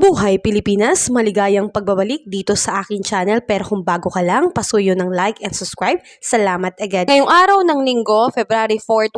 Mabuhay Pilipinas! Maligayang pagbabalik dito sa aking channel, pero kung bago ka lang, pasuyo ng like and subscribe. Salamat agad! Ngayong araw ng Linggo, February 4,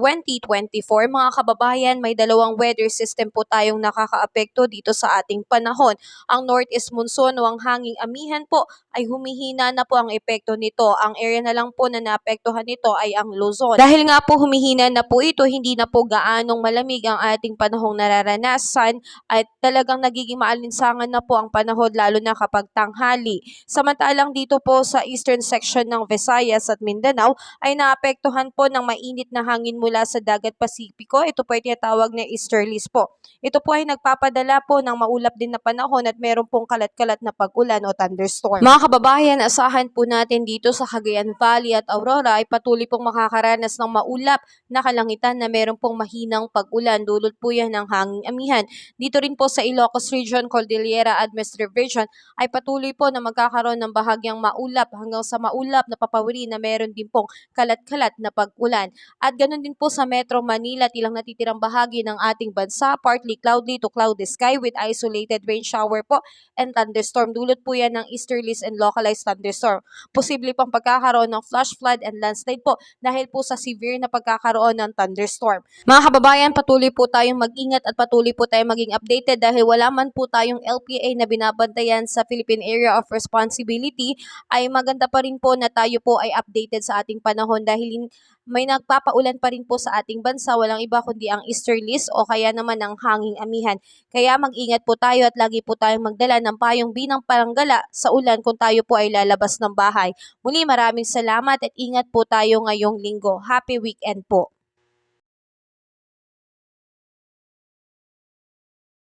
2024, mga kababayan, may dalawang weather system po tayong nakakaapekto dito sa ating panahon. Ang northeast monsoon o ang hanging amihan po ay humihina na po ang epekto nito. Ang area na lang po na naapektuhan nito ay ang Luzon. Dahil nga po humihina na po ito, hindi na po gaanong malamig ang ating panahong nararanasan at talagang nagiging maalinsangan na po ang panahon lalo na kapag tanghali. Samantalang dito po sa eastern section ng Visayas at Mindanao ay naapektuhan po ng mainit na hangin mula sa dagat Pasipiko. Ito po ay tinatawag na easterlies po. Ito po ay nagpapadala po ng maulap din na panahon at meron pong kalat-kalat na pag-ulan o thunderstorm. Mga kababayan, asahan po natin dito sa Cagayan Valley at Aurora ay patuloy pong makakaranas ng maulap na kalangitan na meron pong mahinang pag-ulan. Dulot po yan ng hanging amihan. Dito rin po sa Ilocos Region, Cordillera Administrative Region ay patuloy po na magkakaroon ng bahagyang maulap hanggang sa maulap na papawiri na meron din pong kalat-kalat na pag-ulan. At ganoon din po sa Metro Manila, ilang natitirang bahagi ng ating bansa, partly cloudy to cloudy sky with isolated rain shower po and thunderstorm. Dulot po yan ng easterlies and localized thunderstorm. Posible pang pagkakaroon ng flash flood and landslide po dahil po sa severe na pagkakaroon ng thunderstorm. Mga kababayan, patuloy po tayong mag-ingat at patuloy po tayong maging updated dahil wala man po tayong LPA na binabantayan sa Philippine Area of Responsibility, ay maganda pa rin po na tayo po ay updated sa ating panahon dahil may nagpapaulan pa rin po sa ating bansa, walang iba kundi ang easterlies o kaya naman ang hanging amihan. Kaya mag-ingat po tayo at lagi po tayong magdala ng payong binang paranggala sa ulan kung tayo po ay lalabas ng bahay. Muli, maraming salamat at ingat po tayo ngayong linggo. Happy weekend po!